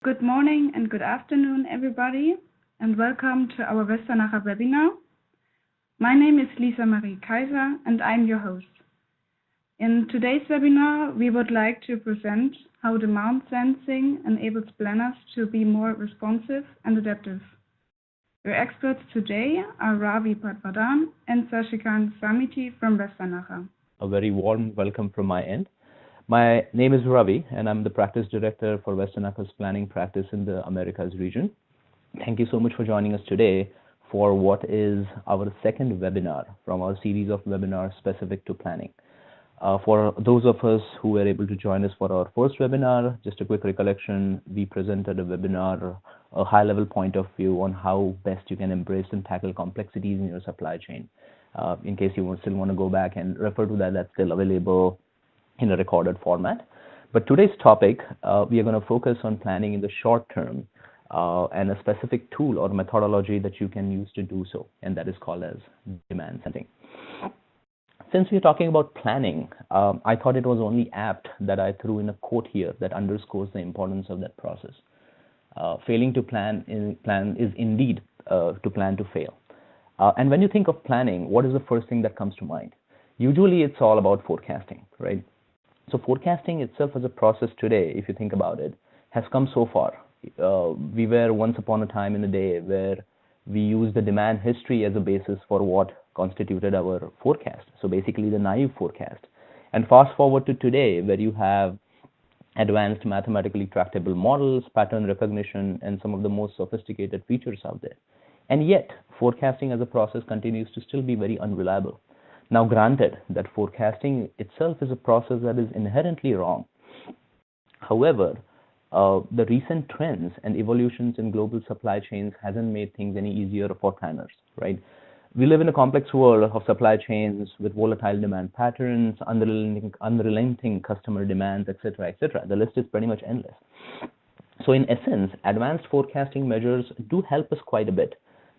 Good morning and good afternoon, everybody, and welcome to our Westernacher webinar. My name is Lisa Marie Kaiser, and I'm your host. In today's webinar, we would like to present how demand sensing enables planners to be more responsive and adaptive. Your experts today are Ravi Patwardhan and Sashikant Samiti from Westernacher. A very warm welcome from my end. My name is Ravi, and I'm the practice director for Westernacher's planning practice in the Americas region. Thank you so much for joining us today for what is our second webinar from our series of webinars specific to planning. For those of us who were able to join us for our first webinar, just a quick recollection, we presented a webinar, a high-level point of view on how best you can embrace and tackle complexities in your supply chain. In case you still want to go back and refer to that, that's still available in a recorded format. But today's topic, we are going to focus on planning in the short term and a specific tool or methodology that you can use to do so, and that is called as demand sensing. Since we're talking about planning, I thought it was only apt that I threw in a quote here that underscores the importance of that process. Failing to plan is indeed to plan to fail. And when you think of planning, what is the first thing that comes to mind? Usually it's all about forecasting, right? So forecasting itself as a process today, if you think about it, has come so far. We were once upon a time in a day where we used the demand history as a basis for what constituted our forecast. So basically the naive forecast. And fast forward to today where you have advanced mathematically tractable models, pattern recognition, and some of the most sophisticated features out there. And yet forecasting as a process continues to still be very unreliable. Now, granted that forecasting itself is a process that is inherently wrong. However, the recent trends and evolutions in global supply chains hasn't made things any easier for planners, right? We live in a complex world of supply chains with volatile demand patterns, unrelenting customer demands, etc., etc. The list is pretty much endless. So in essence, advanced forecasting measures do help us quite a bit.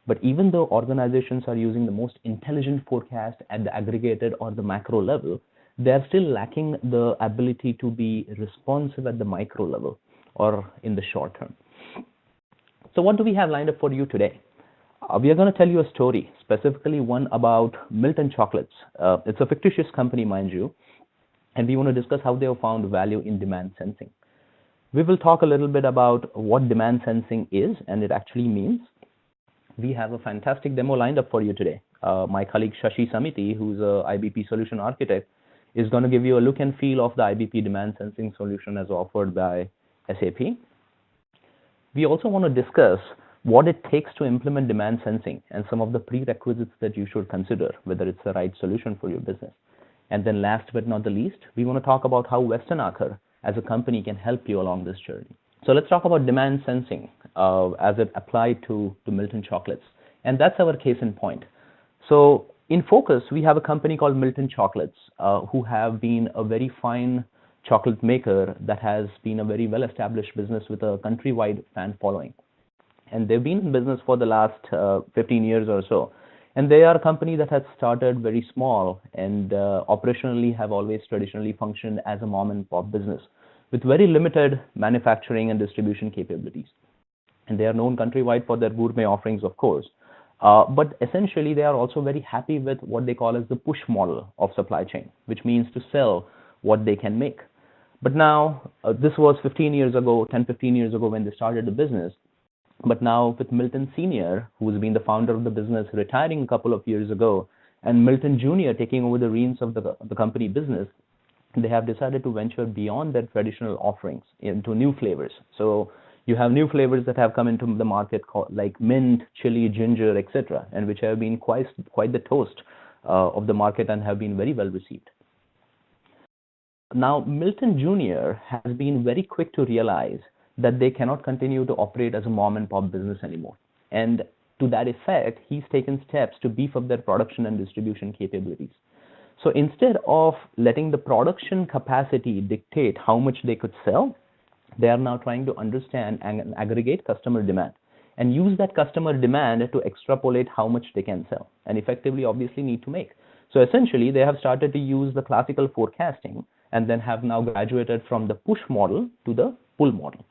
But even though organizations are using the most intelligent forecast at the aggregated or the macro level, they are still lacking the ability to be responsive at the micro level or in the short term. So what do we have lined up for you today? We are going to tell you a story, specifically one about Milton Chocolates. It's a fictitious company, mind you, and we want to discuss how they have found value in demand sensing. We will talk a little bit about what demand sensing is and it actually means. We have a fantastic demo lined up for you today. My colleague Shashi Samiti, who's a IBP solution architect, is going to give you a look and feel of the IBP demand sensing solution as offered by SAP. We also want to discuss what it takes to implement demand sensing and some of the prerequisites that you should consider, whether it's the right solution for your business. And then last but not the least, we want to talk about how Westernacher as a company can help you along this journey. So let's talk about demand sensing as it applied to Milton Chocolates. And that's our case in point. So in focus, we have a company called Milton Chocolates who have been a very fine chocolate maker that has been a very well-established business with a countrywide fan following. And they've been in business for the last 15 years or so. And they are a company that has started very small and operationally have always traditionally functioned as a mom and pop business with very limited manufacturing and distribution capabilities. And they are known countrywide for their gourmet offerings, of course. But essentially, they are also very happy with what they call as the push model of supply chain, which means to sell what they can make. But now, this was 15 years ago, 10, 15 years ago when they started the business. But now with Milton Sr., who's been the founder of the business, retiring a couple of years ago, and Milton Jr. taking over the reins of the company business, they have decided to venture beyond their traditional offerings into new flavors. So you have new flavors that have come into the market like mint, chili, ginger, etc., and which have been quite the toast of the market and have been very well received. Now, Milton Jr. has been very quick to realize that they cannot continue to operate as a mom and pop business anymore. And to that effect, he's taken steps to beef up their production and distribution capabilities. So instead of letting the production capacity dictate how much they could sell, they are now trying to understand and aggregate customer demand and use that customer demand to extrapolate how much they can sell and effectively obviously need to make. So essentially, they have started to use the classical forecasting and then have now graduated from the push model to the pull model.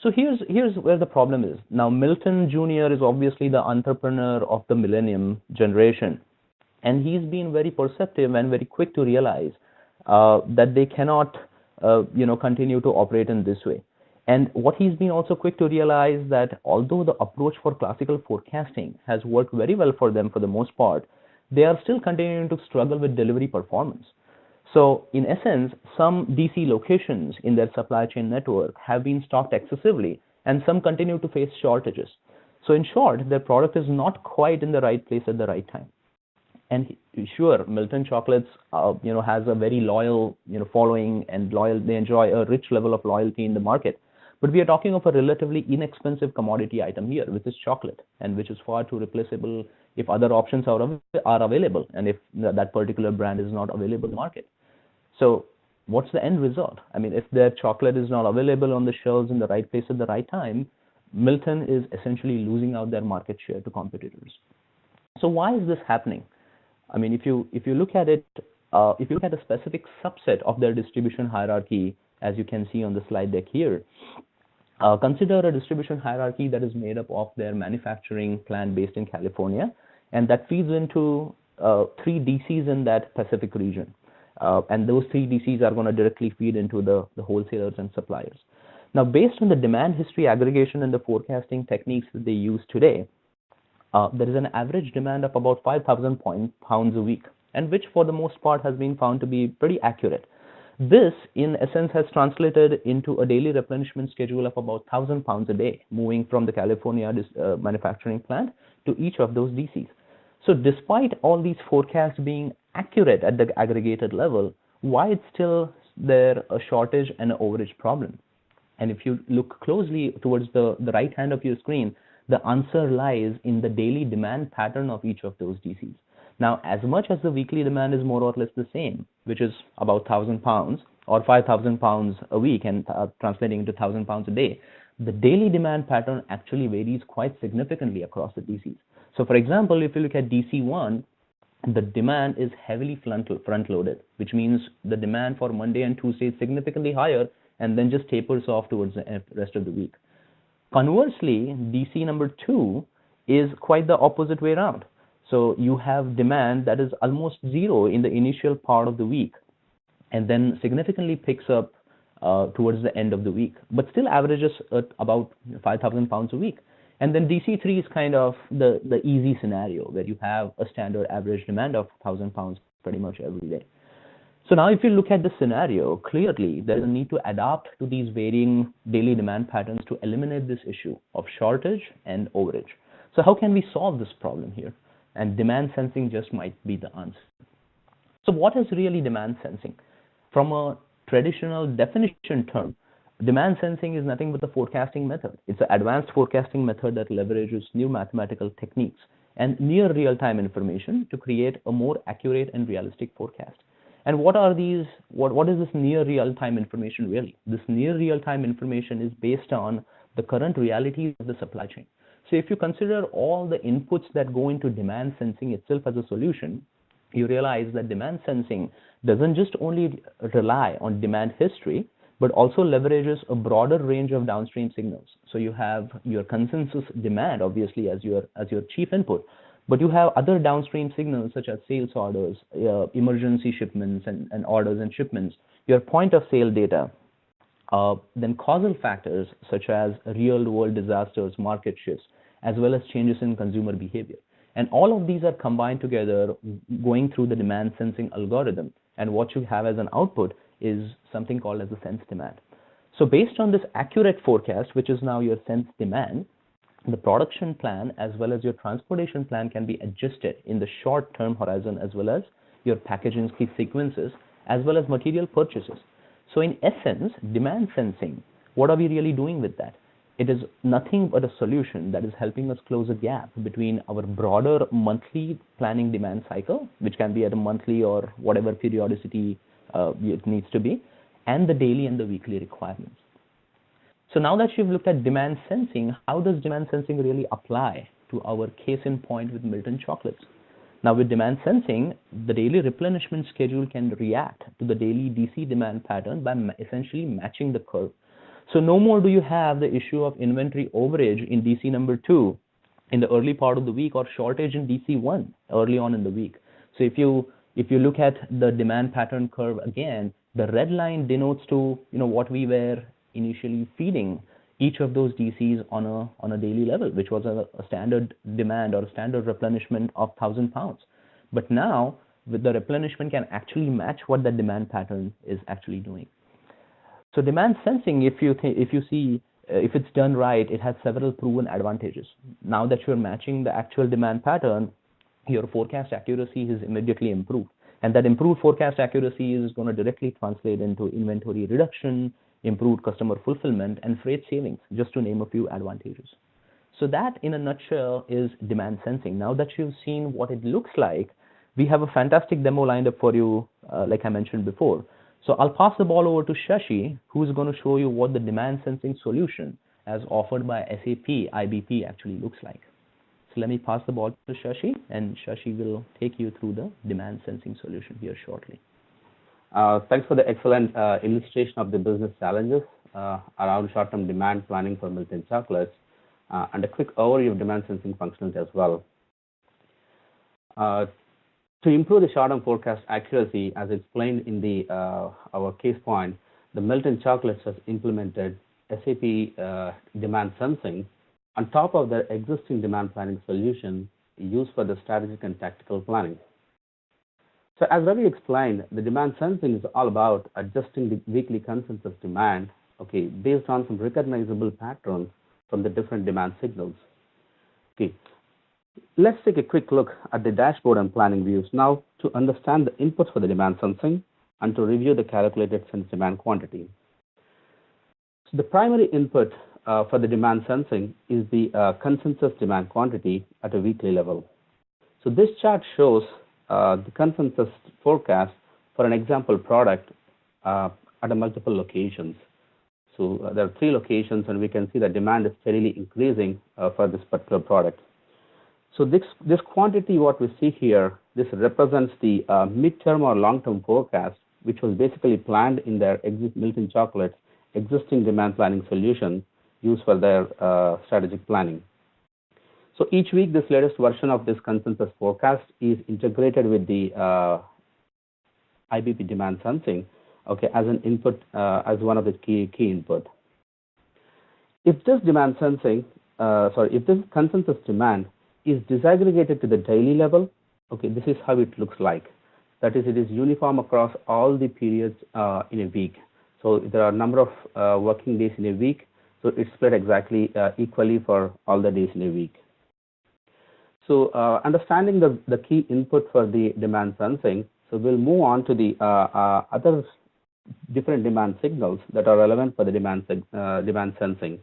So here's where the problem is. Now, Milton Jr. is obviously the entrepreneur of the millennium generation, and he's been very perceptive and very quick to realize that they cannot, continue to operate in this way. And what he's been also quick to realize that although the approach for classical forecasting has worked very well for them for the most part, they are still continuing to struggle with delivery performance. So in essence, some DC locations in their supply chain network have been stocked excessively, and some continue to face shortages. So in short, their product is not quite in the right place at the right time. And sure, Milton Chocolates, has a very loyal, following, and they enjoy a rich level of loyalty in the market. But we are talking of a relatively inexpensive commodity item here, which is chocolate, and which is far too replaceable if other options are available, and if that particular brand is not available in the market. So what's the end result? I mean, if their chocolate is not available on the shelves in the right place at the right time, Milton is essentially losing out their market share to competitors. So why is this happening? I mean, if you look at it, if you look at a specific subset of their distribution hierarchy, as you can see on the slide deck here, consider a distribution hierarchy that is made up of their manufacturing plant based in California, and that feeds into 3 DCs in that Pacific region. And those 3 DCs are going to directly feed into the wholesalers and suppliers. Now, based on the demand history aggregation and the forecasting techniques that they use today, there is an average demand of about 5,000 pounds a week, and which for the most part has been found to be pretty accurate. This, in essence, has translated into a daily replenishment schedule of about 1,000 pounds a day, moving from the California manufacturing plant to each of those DCs. So despite all these forecasts being accurate at the aggregated level, why it's still there a shortage and an overage problem? And if you look closely towards the right hand of your screen, the answer lies in the daily demand pattern of each of those DCs. Now, as much as the weekly demand is more or less the same, which is about 1,000 pounds or 5,000 pounds a week, and translating into 1,000 pounds a day, the daily demand pattern actually varies quite significantly across the DCs. So for example, if you look at DC1, the demand is heavily front-loaded, which means the demand for Monday and Tuesday is significantly higher and then just tapers off towards the rest of the week. Conversely, DC number 2 is quite the opposite way around. So you have demand that is almost zero in the initial part of the week, and then significantly picks up towards the end of the week, but still averages at about 5,000 pounds a week. And then DC3 is kind of the easy scenario where you have a standard average demand of 1,000 pounds pretty much every day. So now if you look at the scenario, clearly there is a need to adapt to these varying daily demand patterns to eliminate this issue of shortage and overage. So how can we solve this problem here? And demand sensing just might be the answer. So what is really demand sensing? From a traditional definition term, demand sensing is nothing but the forecasting method. It's an advanced forecasting method that leverages new mathematical techniques and near real-time information to create a more accurate and realistic forecast. And what is this near real-time information really? This near real-time information is based on the current realities of the supply chain. So if you consider all the inputs that go into demand sensing itself as a solution, you realize that demand sensing doesn't just only rely on demand history, but also leverages a broader range of downstream signals. So you have your consensus demand, obviously, as your chief input, but you have other downstream signals such as sales orders, emergency shipments and orders and shipments, your point of sale data, then causal factors such as real world disasters, market shifts, as well as changes in consumer behavior. And all of these are combined together going through the demand sensing algorithm. And what you have as an output is something called as the sense demand. So based on this accurate forecast, which is now your sense demand, the production plan as well as your transportation plan can be adjusted in the short-term horizon, as well as your packaging sequences, as well as material purchases. So in essence, demand sensing, what are we really doing with that? It is nothing but a solution that is helping us close a gap between our broader monthly planning demand cycle, which can be at a monthly or whatever periodicity it needs to be, and the daily and the weekly requirements. So now that you've looked at demand sensing, how does demand sensing really apply to our case in point with Milton Chocolates? Now with demand sensing, the daily replenishment schedule can react to the daily DC demand pattern by essentially matching the curve. So no more do you have the issue of inventory overage in DC number 2 in the early part of the week, or shortage in DC 1 early on in the week. So if you look at the demand pattern curve again, the red line denotes to what we were initially feeding each of those DCs on a daily level, which was a standard demand or a standard replenishment of 1,000 pounds. But now, with the replenishment can actually match what the demand pattern is actually doing. So demand sensing, if it's done right, it has several proven advantages. Now that you're matching the actual demand pattern, your forecast accuracy is immediately improved. And that improved forecast accuracy is going to directly translate into inventory reduction, improved customer fulfillment, and freight savings, just to name a few advantages. So that, in a nutshell, is demand sensing. Now that you've seen what it looks like, we have a fantastic demo lined up for you, like I mentioned before. So I'll pass the ball over to Shashi, who's going to show you what the demand sensing solution as offered by SAP IBP actually looks like. So let me pass the ball to Shashi, and Shashi will take you through the demand sensing solution here shortly. Thanks for the excellent illustration of the business challenges around short-term demand planning for Milton Chocolates, and a quick overview of demand sensing functionality as well. To improve the short-term forecast accuracy, as explained in the our case point, the Milton Chocolates has implemented SAP demand sensing on top of their existing demand planning solution used for the strategic and tactical planning. So as Ravi explained, the demand sensing is all about adjusting the weekly consensus demand, based on some recognizable patterns from the different demand signals. Let's take a quick look at the dashboard and planning views now to understand the inputs for the demand sensing and to review the calculated sense demand quantity. So the primary input for the demand sensing is the consensus demand quantity at a weekly level. So this chart shows the consensus forecast for an example product at multiple locations. So there are 3 locations, and we can see that demand is steadily increasing for this particular product. So this quantity, what we see here, this represents the midterm or long-term forecast, which was basically planned in their Milton Chocolates existing demand planning solution used for their strategic planning. So each week, this latest version of this consensus forecast is integrated with the IBP demand sensing, as an input, as one of the key input. If this demand sensing, if this consensus demand is disaggregated to the daily level, this is how it looks like. That is, it is uniform across all the periods in a week. So there are a number of working days in a week, so it's split exactly equally for all the days in a week. So understanding the key input for the demand sensing, so we'll move on to the other different demand signals that are relevant for the demand sensing.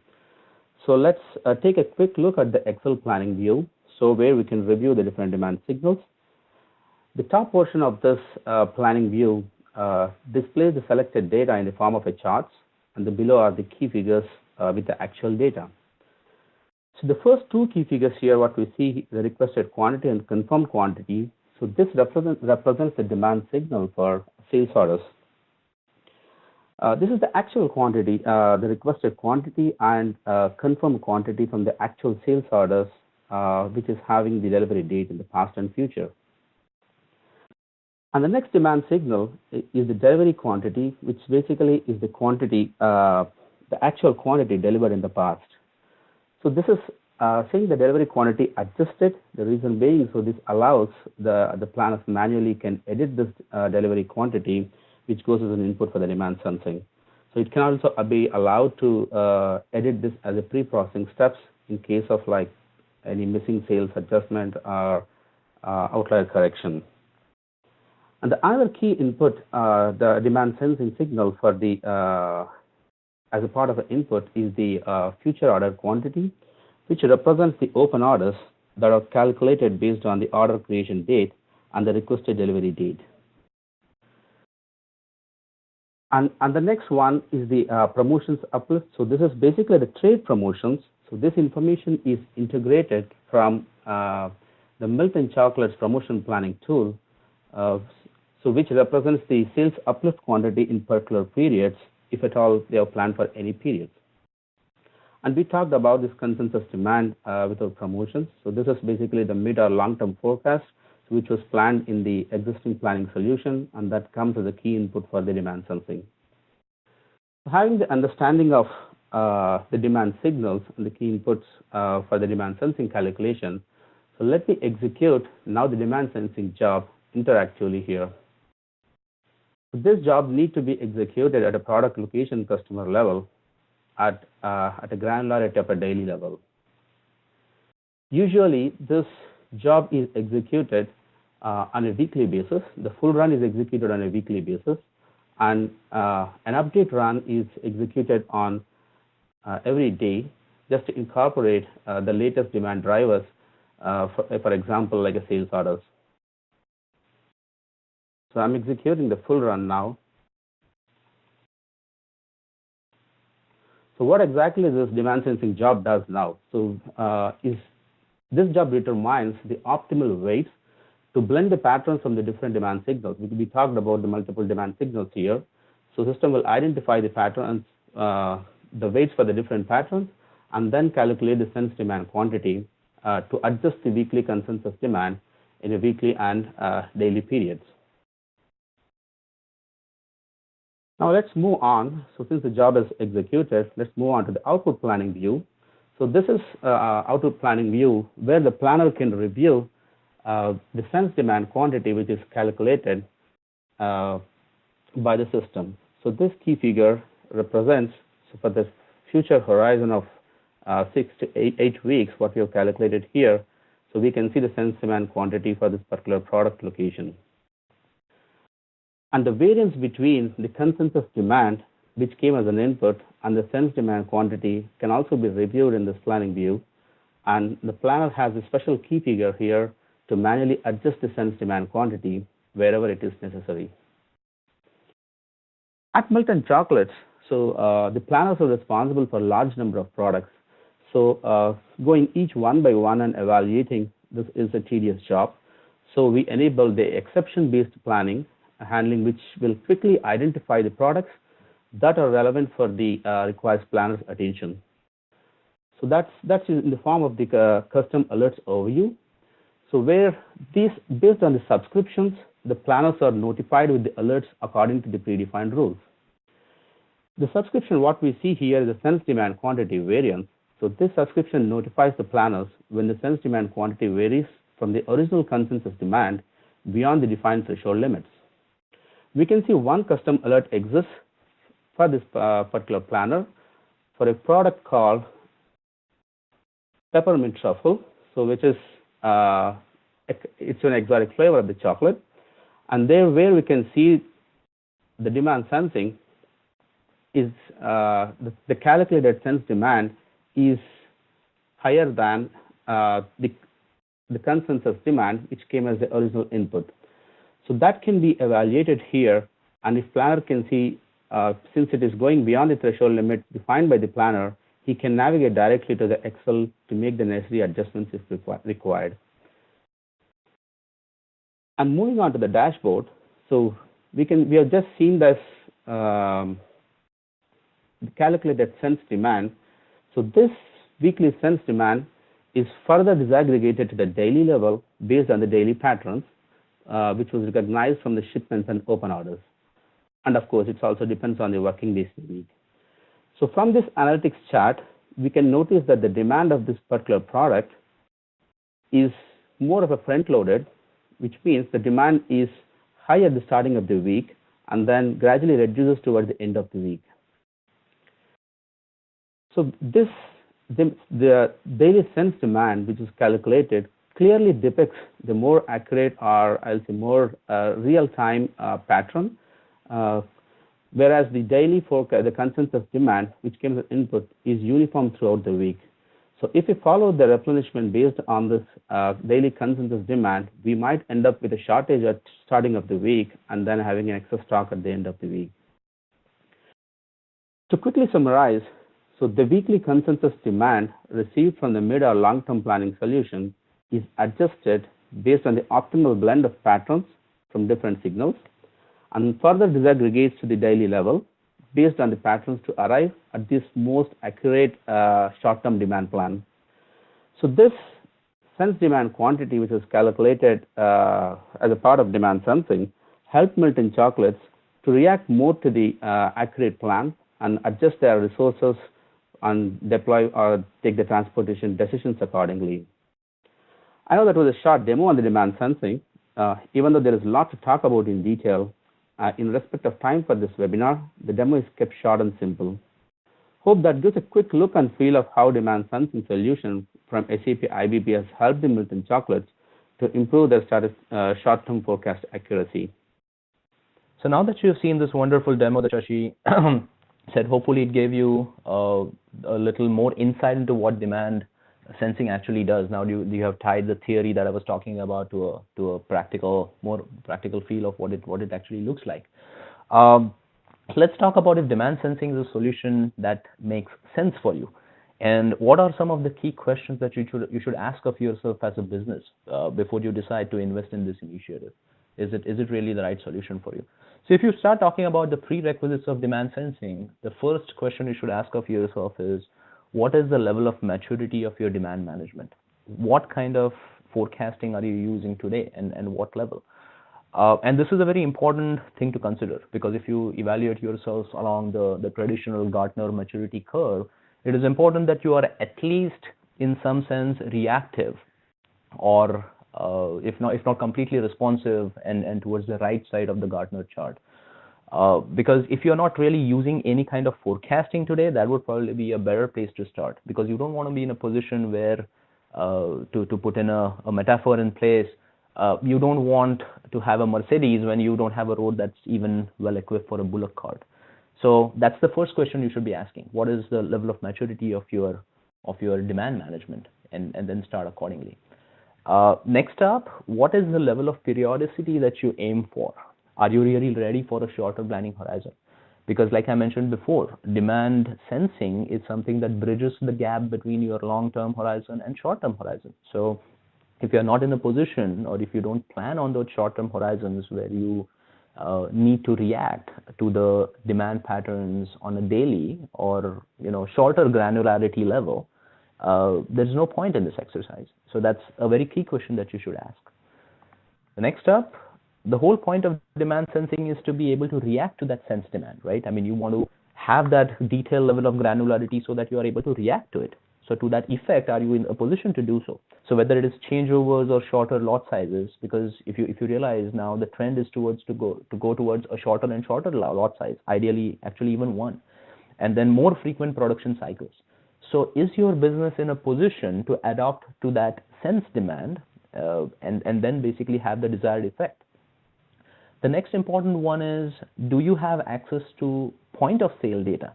So let's take a quick look at the Excel planning view, so where we can review the different demand signals. The top portion of this planning view displays the selected data in the form of a charts, and the below are the key figures with the actual data. So the first 2 key figures here, what we see, the requested quantity and confirmed quantity. So this represents the demand signal for sales orders. This is the actual quantity, the requested quantity and confirmed quantity from the actual sales orders, which is having the delivery date in the past and future. And the next demand signal is the delivery quantity, which basically is the quantity, the actual quantity delivered in the past. So this is saying the delivery quantity adjusted. The reason being, so this allows the planners manually can edit this delivery quantity, which goes as an input for the demand sensing. So it can also be allowed to edit this as a pre-processing steps in case of like any missing sales adjustment or outlier correction. And the other key input, the demand sensing signal for the as a part of the input is the future order quantity, which represents the open orders that are calculated based on the order creation date and the requested delivery date. And the next one is the promotions uplift. So this is basically the trade promotions. So this information is integrated from the Milton Chocolates promotion planning tool, so which represents the sales uplift quantity in particular periods if at all they are planned for any periods. And we talked about this consensus demand without promotions. So this is basically the mid or long-term forecast, which was planned in the existing planning solution, and that comes as a key input for the demand sensing. Having the understanding of the demand signals and the key inputs for the demand sensing calculation, so let me execute now the demand sensing job interactively here. This job needs to be executed at a product location customer level at a granularity of a daily level. Usually, this job is executed on a weekly basis. The full run is executed on a weekly basis, and an update run is executed on every day, just to incorporate the latest demand drivers, for example, like a sales orders. So I'm executing the full run now. So what exactly this demand sensing job does now? So this job determines the optimal weights to blend the patterns from the different demand signals. We talked about the multiple demand signals here. So system will identify the patterns, the weights for the different patterns, and then calculate the sense demand quantity to adjust the weekly consensus demand in a weekly and daily periods. Now let's move on. So since the job is executed, let's move on to the output planning view. So this is output planning view where the planner can review the sense demand quantity which is calculated by the system. So this key figure represents, so for the future horizon of 6 to 8 weeks, what we have calculated here. So we can see the sense demand quantity for this particular product location. And the variance between the consensus demand, which came as an input, and the sense demand quantity can also be reviewed in this planning view. And the planner has a special key figure here to manually adjust the sense demand quantity wherever it is necessary. At Milton Chocolates, so the planners are responsible for a large number of products. So going each one by one and evaluating this is a tedious job. So we enable the exception-based planning, handling which will quickly identify the products that are relevant for the required planner's attention. So that's in the form of the custom alerts overview. So where these, based on the subscriptions, the planners are notified with the alerts according to the predefined rules. The subscription, what we see here is the sense demand quantity variance. So this subscription notifies the planners when the sense demand quantity varies from the original consensus demand beyond the defined threshold limits. We can see one custom alert exists for this particular planner for a product called peppermint truffle, so which is it's an exotic flavor of the chocolate, and there where we can see the demand sensing is the calculated sense demand is higher than the consensus demand which came as the original input. So that can be evaluated here, and if planner can see, since it is going beyond the threshold limit defined by the planner, he can navigate directly to the Excel to make the necessary adjustments if required. And moving on to the dashboard, so we have just seen this calculated sense demand. So this weekly sense demand is further disaggregated to the daily level based on the daily patterns, which was recognized from the shipments and open orders. And of course, it also depends on the working days in the week. So from this analytics chart, we can notice that the demand of this particular product is more of a front-loaded, which means the demand is high at the starting of the week and then gradually reduces towards the end of the week. So the daily sense demand, which is calculated, clearly depicts the more accurate, or I'll say more real-time pattern, whereas the daily forecast, the consensus demand, which came as input, is uniform throughout the week. So if we follow the replenishment based on this daily consensus demand, we might end up with a shortage at starting of the week and then having an excess stock at the end of the week. To quickly summarize, so the weekly consensus demand received from the mid or long-term planning solution is adjusted based on the optimal blend of patterns from different signals and further disaggregates to the daily level based on the patterns to arrive at this most accurate short-term demand plan. So this sense demand quantity, which is calculated as a part of demand sensing, helped Milton Chocolates to react more to the accurate plan and adjust their resources and deploy or take the transportation decisions accordingly. I know that was a short demo on the demand sensing. Even though there is a lot to talk about in detail, in respect of time for this webinar, the demo is kept short and simple. Hope that gives a quick look and feel of how demand sensing solution from SAP IBP has helped the Milton Chocolates to improve their short-term forecast accuracy. So now that you've seen this wonderful demo that Shashi said, hopefully it gave you a little more insight into what demand sensing actually does. Now you have tied the theory that I was talking about to a more practical feel of what it actually looks like. Let's talk about if demand sensing is a solution that makes sense for you, and what are some of the key questions that you should ask of yourself as a business before you decide to invest in this initiative. Is it really the right solution for you? So if you start talking about the prerequisites of demand sensing, the first question you should ask of yourself is, what is the level of maturity of your demand management? What kind of forecasting are you using today, and what level? And this is a very important thing to consider, because if you evaluate yourselves along the traditional Gartner maturity curve, it is important that you are at least in some sense reactive, or if not completely responsive and towards the right side of the Gartner chart. Because if you're not really using any kind of forecasting today, that would probably be a better place to start, because you don't want to be in a position where, to put in a metaphor in place, you don't want to have a Mercedes when you don't have a road that's even well equipped for a bullock cart. So that's the first question you should be asking. What is the level of maturity of your demand management, and then start accordingly. Next up, what is the level of periodicity that you aim for? Are you really ready for a shorter planning horizon? Because like I mentioned before, demand sensing is something that bridges the gap between your long-term horizon and short-term horizon. So if you're not in a position, or if you don't plan on those short-term horizons where you need to react to the demand patterns on a daily or shorter granularity level, there's no point in this exercise. So that's a very key question that you should ask. The next up, the whole point of demand sensing is to be able to react to that sense demand, right? I mean, you want to have that detailed level of granularity so that you are able to react to it. So to that effect, are you in a position to do so? So whether it is changeovers or shorter lot sizes, because if you realize now the trend is to go towards a shorter and shorter lot size, ideally actually even one, and then more frequent production cycles. So is your business in a position to adapt to that sense demand and then basically have the desired effect? The next important one is, do you have access to point of sale data?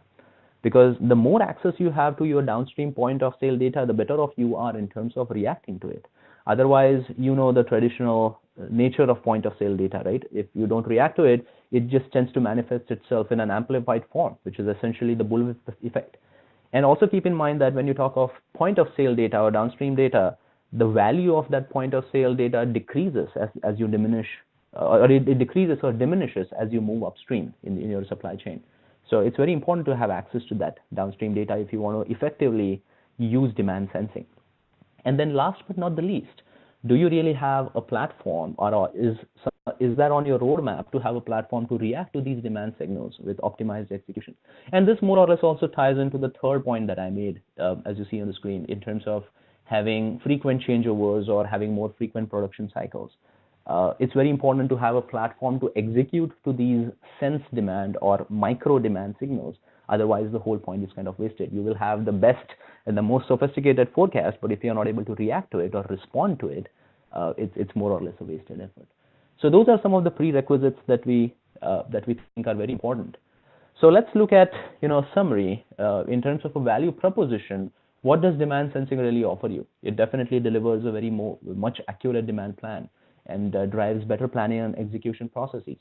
Because the more access you have to your downstream point of sale data, the better off you are in terms of reacting to it. Otherwise, the traditional nature of point of sale data, right? If you don't react to it, it just tends to manifest itself in an amplified form, which is essentially the bullwhip effect. And also keep in mind that when you talk of point of sale data or downstream data, the value of that point of sale data decreases as you diminish, or it decreases or diminishes as you move upstream in your supply chain. So it's very important to have access to that downstream data if you want to effectively use demand sensing. And then last but not the least, do you really have a platform, or is that on your roadmap to have a platform to react to these demand signals with optimized execution? And this more or less also ties into the third point that I made, as you see on the screen, in terms of having frequent changeovers or having more frequent production cycles. It's very important to have a platform to execute to these sense demand or micro demand signals. Otherwise, the whole point is kind of wasted. You will have the best and the most sophisticated forecast, but if you're not able to react to it or respond to it, it's more or less a wasted effort. So those are some of the prerequisites that we think are very important. So let's look at a summary in terms of a value proposition. What does demand sensing really offer you? It definitely delivers a very much accurate demand plan and drives better planning and execution processes.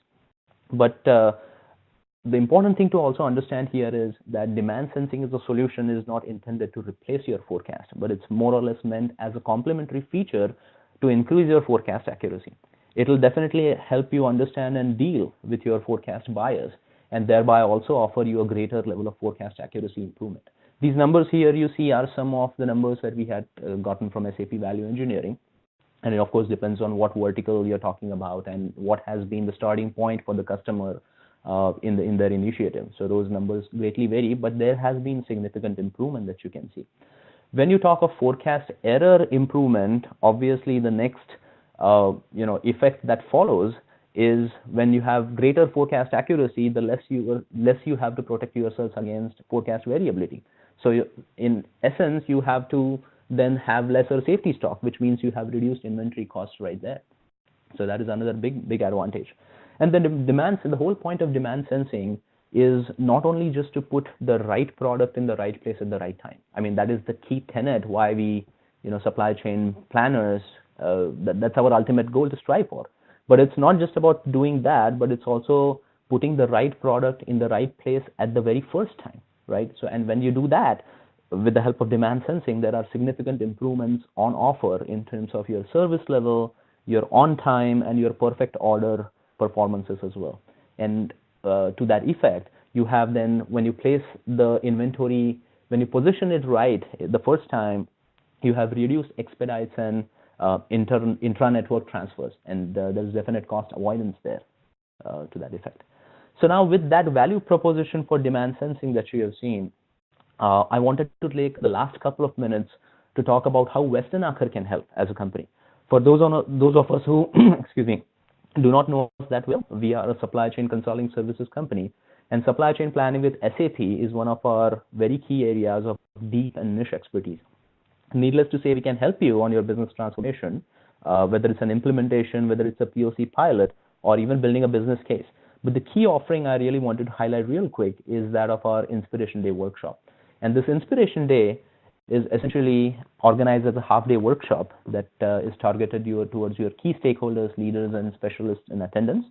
But the important thing to also understand here is that demand sensing as a solution is not intended to replace your forecast, but it's more or less meant as a complementary feature to increase your forecast accuracy. It will definitely help you understand and deal with your forecast bias and thereby also offer you a greater level of forecast accuracy improvement. These numbers here you see are some of the numbers that we had gotten from SAP Value Engineering. And it of course depends on what vertical you're talking about and what has been the starting point for the customer in their initiative. So those numbers greatly vary, but there has been significant improvement that you can see. When you talk of forecast error improvement, obviously the next effect that follows is when you have greater forecast accuracy, the less you have to protect yourselves against forecast variability. So in essence, you have to then have lesser safety stock, which means you have reduced inventory costs right there. So that is another big advantage. And then the whole point of demand sensing is not only just to put the right product in the right place at the right time. I mean, that is the key tenet why we, supply chain planners, that's our ultimate goal to strive for. But it's not just about doing that, but it's also putting the right product in the right place at the very first time, right? So, and when you do that, with the help of demand sensing, there are significant improvements on offer in terms of your service level, your on time, and your perfect order performances as well. And to that effect, you have then, when you place the inventory, when you position it right the first time, you have reduced expedites and intra-network transfers, and there's definite cost avoidance there to that effect. So now with that value proposition for demand sensing that you have seen, I wanted to take the last couple of minutes to talk about how Westernacher can help as a company. For those of us who, excuse me, do not know us that well, we are a supply chain consulting services company, and supply chain planning with SAP is one of our very key areas of deep and niche expertise. Needless to say, we can help you on your business transformation, whether it's an implementation, whether it's a POC pilot, or even building a business case. But the key offering I really wanted to highlight real quick is that of our Inspiration Day workshop. And this Inspiration Day is essentially organized as a half-day workshop that is targeted towards your key stakeholders, leaders, and specialists in attendance.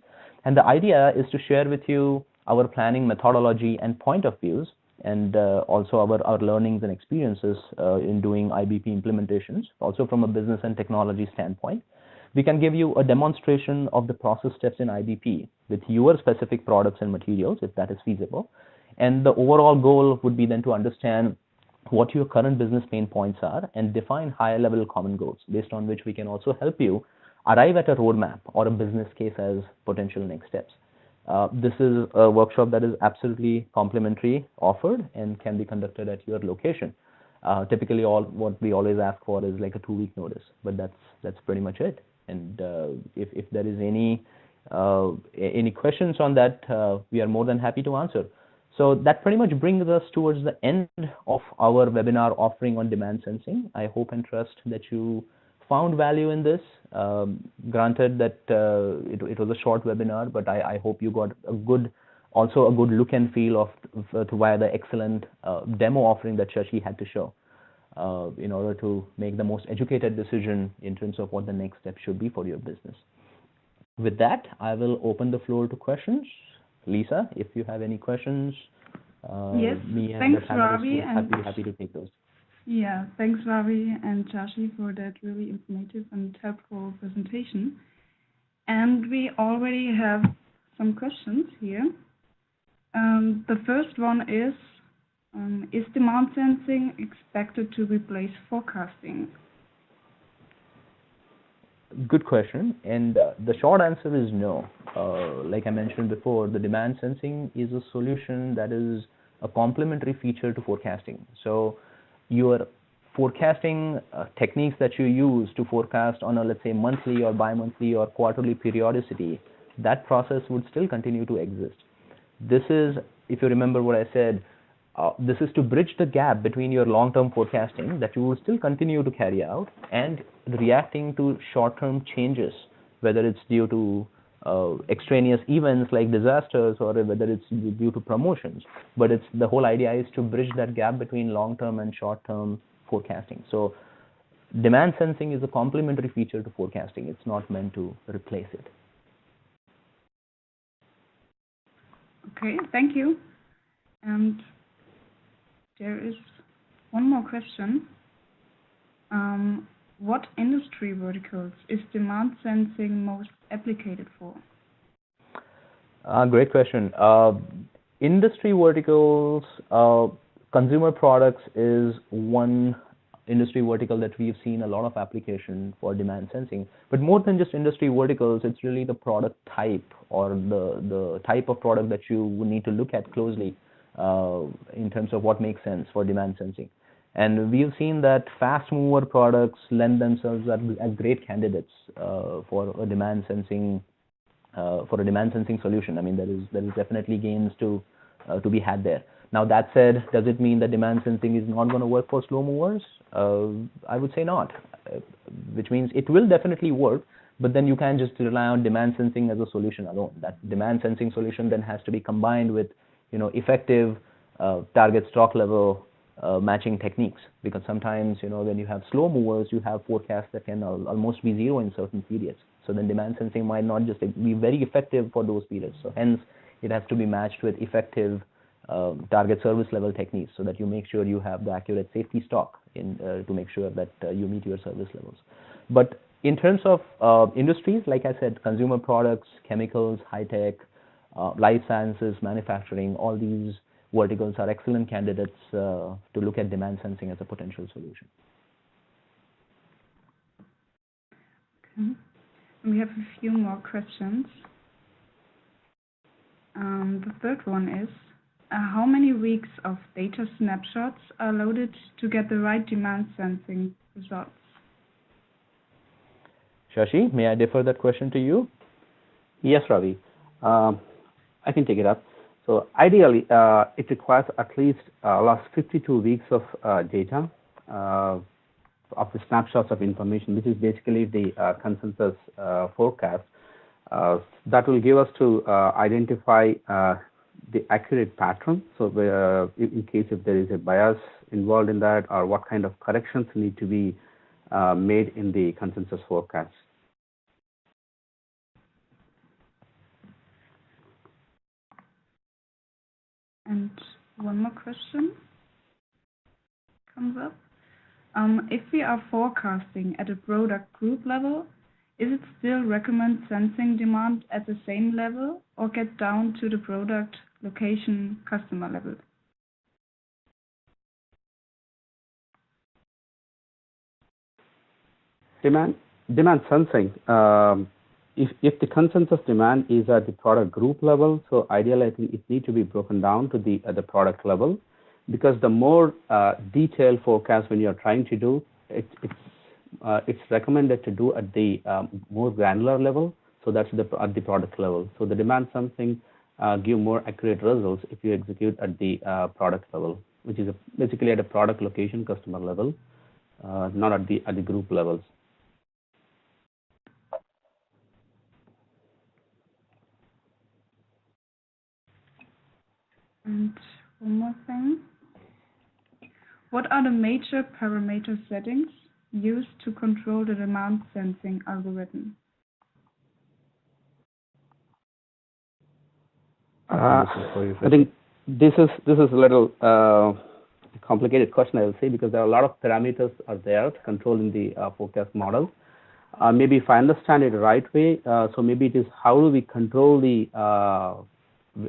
And the idea is to share with you our planning methodology and point of views, and also our learnings and experiences in doing IBP implementations, also from a business and technology standpoint. We can give you a demonstration of the process steps in IBP with your specific products and materials, if that is feasible. And the overall goal would be then to understand what your current business pain points are and define higher level common goals, based on which we can also help you arrive at a roadmap or a business case as potential next steps. This is a workshop that is absolutely complimentary offered and can be conducted at your location. Typically, what we always ask for is like a 2-week notice, but that's pretty much it. And if there is any questions on that, we are more than happy to answer. So that pretty much brings us towards the end of our webinar offering on demand sensing. I hope and trust that you found value in this. Granted that it was a short webinar, but I hope you got a good look and feel of via the excellent demo offering that Shashi had to show in order to make the most educated decision in terms of what the next step should be for your business. With that, I will open the floor to questions. Lisa, if you have any questions, yes, thanks, Ravi, and happy to take those. Yeah, thanks, Ravi and Shashi, for that really informative and helpful presentation. And we already have some questions here. The first one is demand sensing expected to replace forecasting? Good question, and the short answer is no. Like I mentioned before, the demand sensing is a solution that is a complementary feature to forecasting. So your forecasting techniques that you use to forecast on a, let's say, monthly or bi-monthly or quarterly periodicity, that process would still continue to exist. This is, if you remember what I said, this is to bridge the gap between your long-term forecasting that you will still continue to carry out and reacting to short-term changes, whether it's due to extraneous events like disasters or whether it's due to promotions. But the whole idea is to bridge that gap between long-term and short-term forecasting. So demand sensing is a complementary feature to forecasting. It's not meant to replace it. Okay, thank you. And there is one more question. What industry verticals is demand sensing most applicated for? Great question. Industry verticals, consumer products is one industry vertical that we've seen a lot of application for demand sensing. But more than just industry verticals, it's really the product type or the type of product that you need to look at closely in terms of what makes sense for demand sensing. And we've seen that fast mover products lend themselves as great candidates for a demand sensing solution. I mean, there is definitely gains to be had there. Now that said, does it mean that demand sensing is not going to work for slow movers? I would say not, which means it will definitely work, but then you can't just rely on demand sensing as a solution alone. That demand sensing solution then has to be combined with, effective target stock level matching techniques, because sometimes, when you have slow movers, you have forecasts that can almost be zero in certain periods. So then demand sensing might not just be very effective for those periods. So hence, it has to be matched with effective target service level techniques, so that you make sure you have the accurate safety stock to make sure that you meet your service levels. But in terms of industries, like I said, consumer products, chemicals, high tech, life sciences, manufacturing, all these verticals are excellent candidates to look at demand sensing as a potential solution. Okay. We have a few more questions. The third one is, how many weeks of data snapshots are loaded to get the right demand sensing results? Shashi, may I defer that question to you? Yes, Ravi. I can take it up. So ideally, it requires at least last 52 weeks of data of the snapshots of information, which is basically the consensus forecast. That will give us to identify the accurate pattern. So in case if there is a bias involved in that, or what kind of corrections need to be made in the consensus forecast. And one more question comes up. If we are forecasting at a product group level, is it still recommend sensing demand at the same level, or get down to the product, location, customer level? Demand sensing. If the consensus demand is at the product group level, so ideally I think it needs to be broken down to the product level, because the more detailed forecast when you are trying to do, it's recommended to do at the more granular level. So that's at the product level. So the demand sensing give more accurate results if you execute at the product level, which is basically at a product, location, customer level, not at the group levels. And one more thing. What are the major parameter settings used to control the demand sensing algorithm? I think this is a little complicated question, I will say, because there are a lot of parameters are there controlling the forecast model. Maybe if I understand it the right way, so maybe it is how do we control the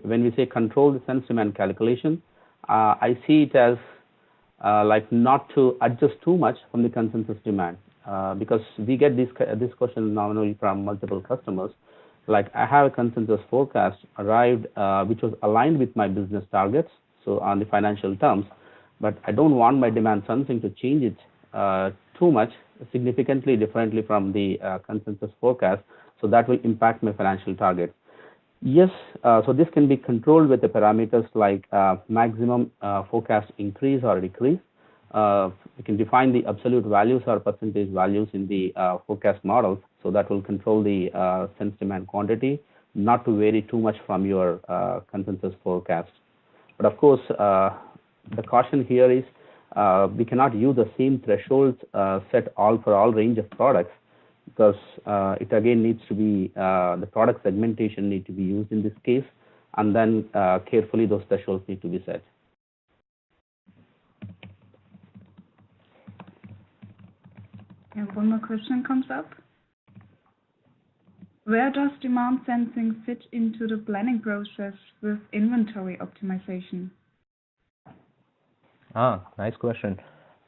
when we say control the sense demand calculation, I see it as like not to adjust too much from the consensus demand, because we get this question normally from multiple customers. Like, I have a consensus forecast arrived which was aligned with my business targets, so on the financial terms, but I don't want my demand sensing to change it too much, significantly differently from the consensus forecast, so that will impact my financial target. Yes, so this can be controlled with the parameters like maximum forecast increase or decrease. We can define the absolute values or percentage values in the forecast models, so that will control the sense demand quantity, not to vary too much from your consensus forecast. But of course, the caution here is we cannot use the same thresholds set for all range of products, because it again needs to be the product segmentation need to be used in this case, and then carefully those thresholds need to be set. And one more question comes up. Where does demand sensing fit into the planning process with inventory optimization? Nice question.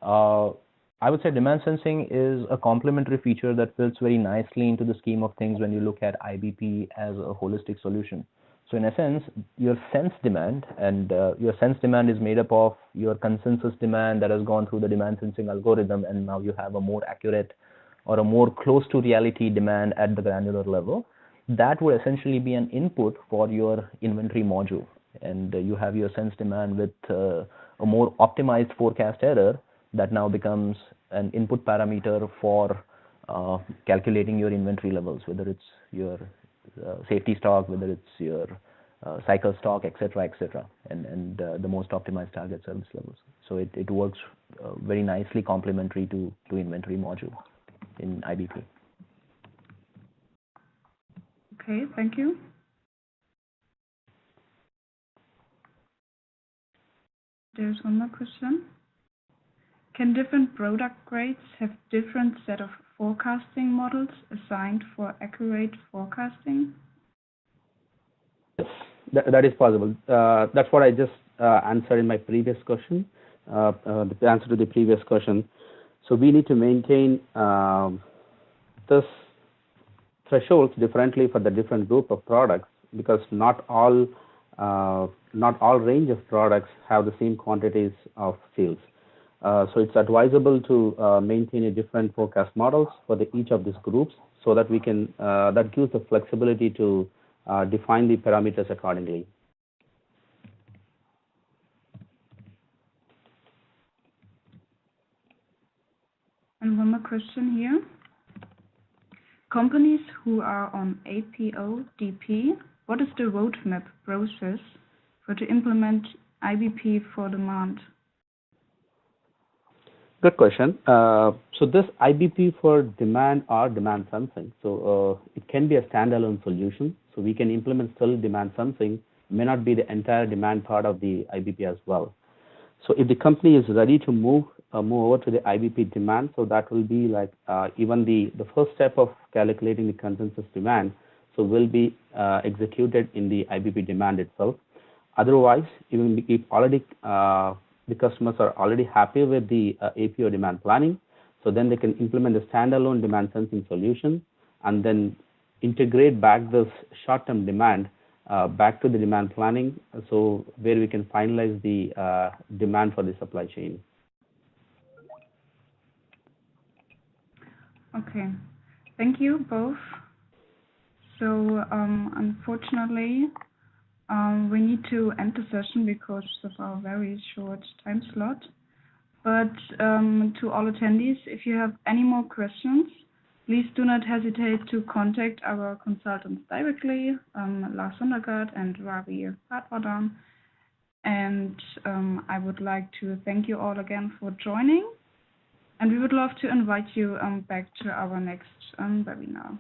I would say demand sensing is a complementary feature that fits very nicely into the scheme of things when you look at IBP as a holistic solution. So in essence, your sense demand, and your sense demand is made up of your consensus demand that has gone through the demand sensing algorithm, and now you have a more accurate or a more close to reality demand at the granular level. That would essentially be an input for your inventory module. And you have your sense demand with a more optimized forecast error that now becomes an input parameter for calculating your inventory levels, whether it's your safety stock, whether it's your cycle stock, etc., and the most optimized target service levels. So it works very nicely complementary to inventory module in IBP. Okay, thank you. There's one more question. Can different product grades have different set of forecasting models assigned for accurate forecasting? Yes, that is possible. That's what I just answered in my previous question, the answer to the previous question. So we need to maintain this thresholds differently for the different group of products, because not all range of products have the same quantities of sales. So it's advisable to maintain a different forecast models for each of these groups, so that we can that gives the flexibility to define the parameters accordingly. And one more question here. Companies who are on APO/DP, what is the roadmap process to implement IBP for demand? Good question. So this IBP for demand or demand sensing, so it can be a standalone solution. So we can implement still demand sensing, may not be the entire demand part of the IBP as well. So if the company is ready to move over to the IBP demand, so that will be like even the first step of calculating the consensus demand, so will be executed in the IBP demand itself. Otherwise, even if already the customers are already happy with the APO demand planning, so then they can implement the standalone demand sensing solution and then integrate back this short-term demand back to the demand planning, so where we can finalize the demand for the supply chain. Okay, thank you both. So unfortunately, we need to end the session because of our very short time slot. But to all attendees, if you have any more questions, please do not hesitate to contact our consultants directly, Lars Sundergaard and Ravi Patwardhan. And I would like to thank you all again for joining. And we would love to invite you back to our next webinar.